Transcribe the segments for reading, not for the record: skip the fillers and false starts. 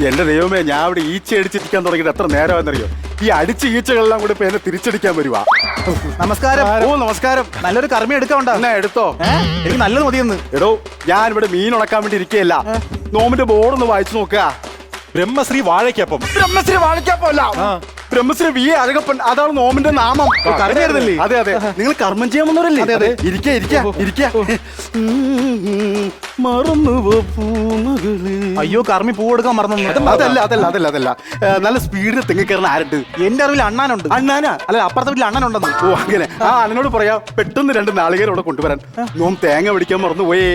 എന്റെ ദൈവമേ, ഞാൻ ഇവിടെ ഈച്ച അടിച്ചിരിക്കാൻ തുടങ്ങിയിട്ട് എത്ര നേരമാണെന്നറിയോ? ഈ അടിച്ച ഈച്ചകളെല്ലാം കൂടി ഇപ്പൊ എന്നെ തിരിച്ചടിക്കാൻ വരുവാ. നമസ്കാരം. ഓ നമസ്കാരം. നല്ലൊരു കർമ്മം എടുക്കാണ്ട. എന്നാ എടുത്തോ. എനിക്ക് നല്ലത് മതിയെന്ന്. എടോ, ഞാൻ ഇവിടെ മീൻ ഉണക്കാൻ വേണ്ടി ഇരിക്കുകയല്ല. നോമിന്റെ ബോർഡൊന്ന് വായിച്ചു നോക്കുക. ബ്രഹ്മശ്രീ വാഴയ്ക്കപ്പം. ബ്രഹ്മശ്രീ വാഴയ്ക്കപ്പല്ല, ബ്രഹ്മശ്രീ വി അഴകപ്പൻ. അതാണ് നോമിന്റെ നാമം. കർമ്മയല്ലേ? അതെ അതെ. നിങ്ങൾ കർമ്മം ചെയ്യാൻ വന്നവരല്ലേ? അതെ അതെ. ഇരിക്ക. മറന്നുവോ പൂമകളെ. അയ്യോ, കർമ്മി പൂ കൊടുക്കാൻ മറന്നു. അതല്ല. നല്ല സ്പീഡിൽ തെങ്ങിക്കയറുന്ന ആരുണ്ട്? എന്റെ അറിവിൽ അണ്ണാനുണ്ട്. അണ്ണാനാ? അല്ല, അപ്പുറത്തെ വീട്ടിൽ അണ്ണനുണ്ടെന്ന്. ഓ അങ്ങനെ. ആ അണ്ണനോട് പറയാ പെട്ടെന്ന് 2 നാളികേരം ഇവിടെ കൊണ്ടുവരാൻ. നോം തേങ്ങ പിടിക്കാൻ മറന്നുപോയേ.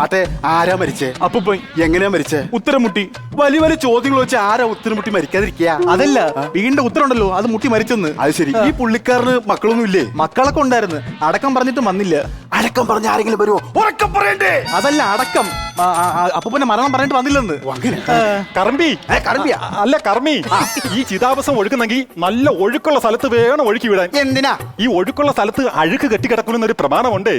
അതെ, ആരാ മരിച്ചേ? അപ്പൂപ്പൻ. എങ്ങനെയാ മരിച്ചേ? ഉത്തരം മുട്ടി. വലിയ വലിയ ചോദ്യങ്ങൾ വെച്ച് ആരാ ഉത്തരം മുട്ടി മരിക്കാതിരിക്കുക? അതല്ല, വീടിന്റെ ഉത്തരം ഉണ്ടല്ലോ, അത് മുട്ടി മരിച്ചെന്ന്. അത് ശരി. ഈ പുള്ളിക്കാരന് മക്കളൊന്നും ഇല്ലേ? മക്കളൊക്കെ ഉണ്ടായിരുന്നു. അടക്കം പറഞ്ഞിട്ട് വന്നില്ല. അടക്കം പറഞ്ഞ ആരെങ്കിലും വരുമോ? ഉറക്കം പറയണ്ടേ? അതല്ല, അടക്കം. അപ്പൂപ്പന്റെ മരണം പറഞ്ഞിട്ട് വന്നില്ലെന്ന്. കറമ്പി. കറമ്പിയാ? അല്ല കർമ്മി. ഈ ചിതാഭസം ഒഴുക്കുന്നെങ്കിൽ നല്ല ഒഴുക്കുള്ള സ്ഥലത്ത് വേണം ഒഴുക്കി വിടാൻ. എന്തിനാ? ഈ ഒഴുക്കുള്ള സ്ഥലത്ത് അഴുക്ക് കെട്ടിക്കിടക്കുന്നൊരു പ്രമാണമുണ്ട്.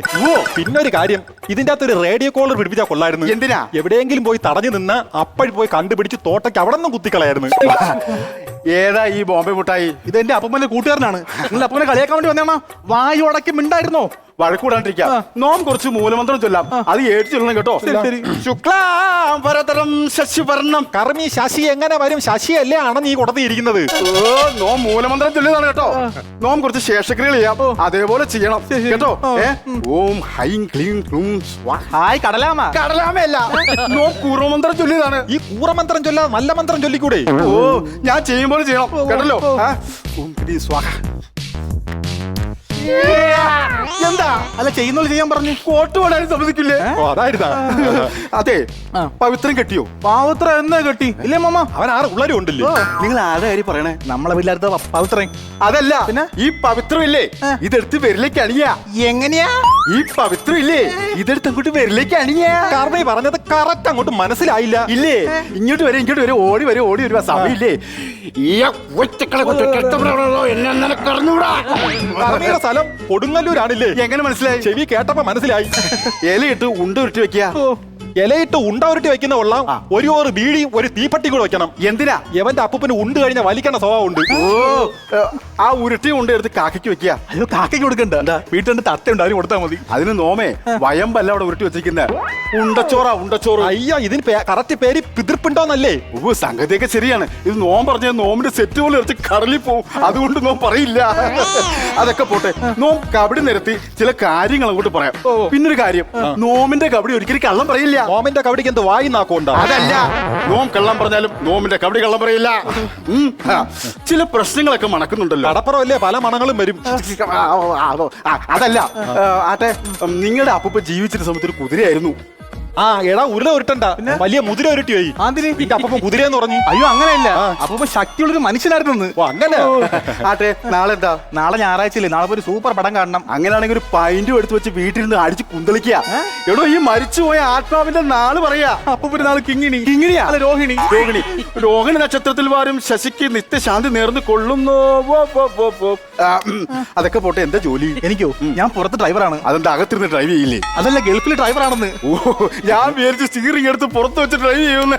പിന്നൊരു കാര്യം, ഇതിന്റെ അകത്ത് ഒരു റേഡിയോ കോളർ പിടിപ്പിച്ചാൽ കൊള്ളായിരുന്നു. എന്തിനാ? എവിടെയെങ്കിലും പോയി തടഞ്ഞു നിന്ന അപ്പോഴും പോയി കണ്ടുപിടിച്ച് തോട്ടയ്ക്ക് അവിടെ നിന്നും കുത്തിക്കളയായിരുന്നു. ഏതാ ഈ ബോംബെ മുട്ടായി? ഇത് എന്റെ അപ്പൂപ്പന്റെ കൂട്ടുകാരനാണ്. നിങ്ങൾ അപ്പൂപ്പനെ കളിയാക്കാൻ വേണ്ടി വന്നേണോ? വായു അടക്കി മിണ്ടായിരുന്നോ? വഴക്കൂടാണ്ടിരിക്കാം. നോം കുറച്ച് മൂലമന്ത്രം ചൊല്ലാം. അത് ഏറ്റ് ചൊല്ലണം കേട്ടോ. ശുക്ലാംബരധരം ശശിവർണം. കർമ്മി, ശശി എങ്ങനെ വരും? ശശിയല്ലേ ആണ് നീ കൊടുത്തിരിക്കുന്നത്. നോം മൂലമന്ത്രം ചൊല്ലിയതാണ് കേട്ടോ. നോം കുറച്ച് ശേഷക്രിയകൾ ചെയ്യാം. അതേപോലെ ചെയ്യണം കേട്ടോ. ഓം ഹൈം ക്ലീം ക്ലൂം സ്വാഹ. ഹായ് കടലാമ. കടലാമയല്ല, നോം കൂർമന്ത്രം ചൊല്ലിയതാണ്. ഈ കൂറമന്ത്രം ചൊല്ലാ നല്ല മന്ത്രം ചൊല്ലിക്കൂടെ? ഓ, ഞാൻ ചെയ്യുമ്പോൾ ചെയ്യണം കേട്ടല്ലോ. ഓം ക്ലീം സ്വാഹ. എന്താ? അല്ല, ചെയ്യുന്ന ചെയ്യാൻ പറഞ്ഞു. കോട്ട് പോടാൻ സമ്മതിക്കില്ലേ? അതായിരുന്നാ. അതെ, പവിത്രം കെട്ടിയോ? പാവത്ര എന്നാ കെട്ടി ഇല്ലേ മാമ? അവൻ 6 പിള്ളേരും ഉണ്ടല്ലേ? നിങ്ങൾ ആരുടെ കാര്യം പറയണേ? നമ്മളെ വീട്ടിലടുത്ത പവിത്രൻ. അതല്ല, പിന്നെ ഈ പവിത്രം ഇല്ലേ, ഇതെടുത്ത് വിരലേക്ക് അണിയ. എങ്ങനെയാ? ഈ പവിത്രം ഇല്ലേ, ഇതെടുത്ത് അങ്ങോട്ട് വിരലേക്ക് അണിയ. കർമ്മി പറഞ്ഞത് കറക്റ്റ് അങ്ങോട്ട് മനസ്സിലായില്ല. ഇല്ലേ, ഇങ്ങോട്ട് വരെ ഓടി വരുവാ. സമയമില്ലേ? കർമ്മിയുടെ സ്ഥലം കൊടുങ്ങല്ലൂരാണില്ലേ? എങ്ങനെ മനസ്സിലായി? ചെവി കേട്ടപ്പോ മനസ്സിലായി. ഇലയിട്ട് ഉണ്ട ഉരുട്ടി വെക്കുക. ഇലയിട്ട് ഉണ്ട ഉരുട്ടി വെക്കുന്ന കൊള്ളാം. ഒരു ബീഡിയും ഒരു തീപ്പട്ടി കൂടെ വെക്കണം. എന്തിനാ? എവന്റെ അപ്പൂപ്പന് ഉണ്ട് കഴിഞ്ഞ വലിക്കണ സ്വഭാവം ഉണ്ട്. ആ ഉരുട്ടി ഉണ്ട് എടുത്ത് കാക്കയ്ക്ക് വെക്കുക. അയ്യോ, കാക്കയ്ക്ക് കൊടുക്കണ്ട. വീട്ടിൽ തത്തയുണ്ട്, അതിന് കൊടുത്താൽ മതി. അതിന് നോമേ വയമ്പല്ല അവിടെ ഉരുട്ടി വെച്ചിരിക്കുന്നത്. ഉണ്ടച്ചോറ്. അയ്യ, ഇതിന് കറക്റ്റ് പേര് പിതൃപ്പിണ്ടോന്നല്ലേ? സംഗതിയൊക്കെ ശരിയാണ്. ഇത് നോം പറഞ്ഞ നോമിന്റെ സെറ്റ് പോലെ എടുത്ത് കടലിൽ പോവും. അതുകൊണ്ട് നോം പറയില്ല. അതൊക്കെ പോട്ടെ. നോം കബഡി നിരത്തി ചില കാര്യങ്ങൾ അങ്ങോട്ട് പറയാം. പിന്നൊരു കാര്യം, നോമിന്റെ കബഡി ഒരിക്കലും കള്ളം പറയില്ല. നോമിന്റെ കബഡിക്ക് എന്ത് വായി നാക്കോണ്ടാ? അതല്ല, നോം കള്ളം പറഞ്ഞാലും നോമിന്റെ കബഡി കള്ളം പറയില്ല. ചില പ്രശ്നങ്ങളൊക്കെ മണക്കുന്നുണ്ടല്ലോ. കടപ്പുറമല്ലേ, പല മണങ്ങളും വരും. അതല്ല ആട്ടെ, നിങ്ങളുടെ അപ്പൂപ്പ ജീവിച്ചിരുന്ന സമയത്ത് ഒരു കുതിരയായിരുന്നു. എടാ, ഉരുള ഉരുട്ടണ്ട, വലിയ മുതിര ഉരുട്ടി പോയി. എന്റെ അപ്പൂപ്പൻ കുതിരയെന്ന് പറഞ്ഞു. അയ്യോ, അങ്ങനെയല്ല, അപ്പൂപ്പൻ ശക്തിയുള്ളൊരു മനുഷ്യനായിരുന്നു. അങ്ങനെ. ആട്ടെ, നാളെ എന്താ? നാളെ ഞായറാഴ്ചയല്ലേ? നാളെ ഒരു സൂപ്പർ പടം കാണണം. അങ്ങനെയാണെങ്കിൽ ഒരു പൈന്റും എടുത്ത് വെച്ച് വീട്ടിലിരുന്ന് അടിച്ച് കുന്തളിക്കുക. എടോ, ഈ മരിച്ചുപോയ ആത്മാവിന്റെ നാള് പറയാ. അപ്പൂപ്പന്റെ നാള് കിങ്ങിണിയാ? അല്ല, രോഹിണി. രോഹിണി നക്ഷത്രത്തിൽ വാരും ശശിക്ക് നിത്യശാന്തി നേർന്ന് കൊള്ളുന്നു. അതൊക്കെ പോട്ടെ, എന്താ ജോലി? എനിക്കോ? ഞാൻ പുറത്ത് ഡ്രൈവറാണ്. അതെന്താ അകത്തിരുന്ന് ഡ്രൈവ് ചെയ്യില്ലേ? അതല്ല, ഗൾഫിലെ ഡ്രൈവറാണെന്ന്. ഞാൻ വിചാരിച്ച് സ്റ്റീറിംഗ് എടുത്ത് പുറത്ത് വെച്ച് ഡ്രൈവ് ചെയ്യുന്നു.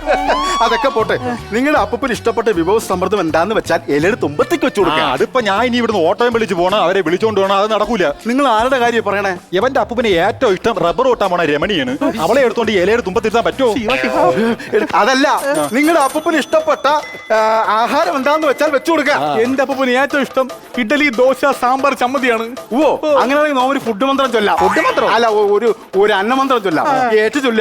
അതൊക്കെ പോട്ടെ, നിങ്ങളുടെ അപ്പൂപ്പന് ഇഷ്ടപ്പെട്ട വിഭവ സമ്മർദ്ദം എന്താന്ന് വെച്ചാൽ ഇലയുടെ തുമ്പത്തേക്ക് വെച്ചു കൊടുക്കുക. അതിപ്പോ ഞാൻ ഇനി ഇവിടുന്ന് ഓട്ടോയും വിളിച്ച് പോണം, അവരെ വിളിച്ചോണ്ട് പോകണം. അത് നടക്കൂല. നിങ്ങൾ ആരുടെ കാര്യം പറയണേ? ഇവന്റെ അപ്പൂപ്പന് ഏറ്റവും ഇഷ്ടം റബ്ബർ ഓട്ടാൻ പോണ രമണിയാണ്. അവളെ എടുത്തോണ്ട് ഇലയുടെ തുമ്പത്തിരുത്താൻ പറ്റുമോ? അതല്ല, നിങ്ങളുടെ അപ്പൂപ്പന് ഇഷ്ടപ്പെട്ട ആഹാരം എന്താന്ന് വെച്ചാൽ വെച്ചു കൊടുക്കുക. എന്റെ അപ്പൂപ്പന് ഏറ്റവും ഇഷ്ടം ഇഡലി, ദോശ, സാമ്പാർ, ചമ്മന്തിയാണ്. അങ്ങനെയാണെങ്കിൽ നോം ഒരു ഫുഡ് മന്ത്രം ചൊല്ലാം. അല്ല, ഒരു അന്നമന്ത്രം ചൊല്ലാം. ഏറ്റു ചൊല്ലാം.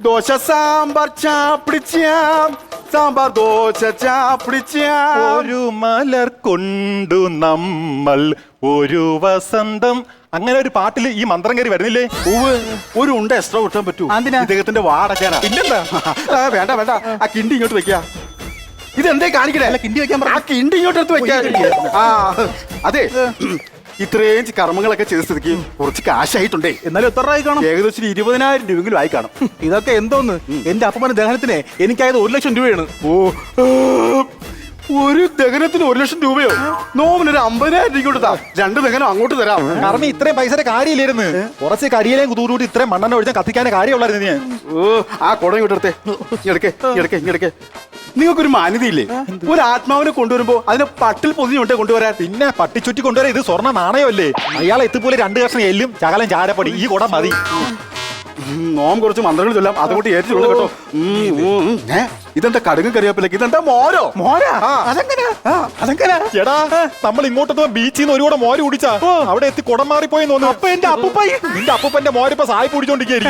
ദോശ സാമ്പാർ ചാപ്പിടിച്ചാം, സാമ്പാർ ദോശ ചാപ്പിടിച്ചാം. ഒരു മലർ കൊണ്ടു നമ്മൾ ഒരു വസന്തം. അങ്ങനെ ഒരു പാട്ടിൽ ഈ മന്ത്രം കയറി വരുന്നില്ലേ? ഒരു ഉണ്ട എക്സ്ട്രാ കിട്ടാൻ പറ്റൂ. എന്തിനാ? ഇദ്ദേഹത്തിന്റെ വാടക്കാനാ. പിന്നെന്താ? വേണ്ട, ആ കിണ്ടി ഇങ്ങോട്ട് വെക്കുക. ഇതെന്തേ കാണിക്കണേ? കിണ്ടി വെക്കാൻ ആ കിണ്ടി ഇങ്ങോട്ട് എടുത്ത് വെക്കുക. അതെ, ഇത്രയും കർമ്മങ്ങളൊക്കെ ചെയ്ത സ്ഥിതിക്ക് കുറച്ച് കാശായിട്ടുണ്ടേ. എന്നാലും എത്ര രൂപ കാണും? ഏകദേശം 20,000 രൂപയെങ്കിലും ആയി കാണും. ഇതൊക്കെ എന്തോന്ന്? എന്റെ അപ്പൂപ്പന്റെ ദഹനത്തിന് എനിക്കായത് 1 ലക്ഷം രൂപയാണ്. ഒരു ദഹനത്തിന് 1,00,000 രൂപയോ? നോമിനൊരു 50,000 രൂപ കൊടുത്താ 2 ദഹനം അങ്ങോട്ട് തരാം. കാരണം ഇത്രയും പൈസയുടെ കാര്യമില്ലായിരുന്നു. കുറച്ച് കരിയിലേയും കുതൂടി ഇത്രയും മണ്ണെണ്ണ ഒഴിച്ചാൽ കത്തിക്കാനേ കാര്യമുള്ളായിരുന്നു ഞാൻ. ഓ ആ കുടം ഇങ്ങോട്ടെ, ഇങ്ങടക്കെ. നിങ്ങൾക്കൊരു മാന്യതയില്ലേ? ഒരു ആത്മാവിനെ കൊണ്ടുവരുമ്പോ അതിനെ പട്ടിൽ പൊതിഞ്ഞോട്ടെ കൊണ്ടുവരാൻ. പിന്നെ പട്ടിച്ചുറ്റി കൊണ്ടുവരാൻ ഇത് സ്വർണ്ണ നാണയമല്ലേ? അയാളെ എത്തിപ്പോലെ 2 കഷ്ണം എല്ലും ചകലം ചാരപ്പടി ഈ കുടം മതി. നോം കുറച്ച് മന്ത്രങ്ങൾ ചൊല്ലാം, അതുകൊണ്ട് ഏറ്റിട്ടുള്ളൂ കേട്ടോ. ഇതെന്താ കടുകും കറിവേപ്പിലേക്ക്? ഇതെന്താ മോരോ? മോരാ? അതെങ്ങനെ? എടാ നമ്മൾ ഇങ്ങോട്ട് ബീച്ചിൽ നിന്ന് ഒരു കൂടെ മോര് കുടിച്ചാ അവിടെ എത്തി കുടം മാറിപ്പോയി തോന്നുന്നു. അപ്പൊ എന്റെ അപ്പൂപ്പായി നിന്റെ അപ്പൂപ്പന്റെ മോരിപ്പോ സായി കുടിച്ചോണ്ടിരിക്കും.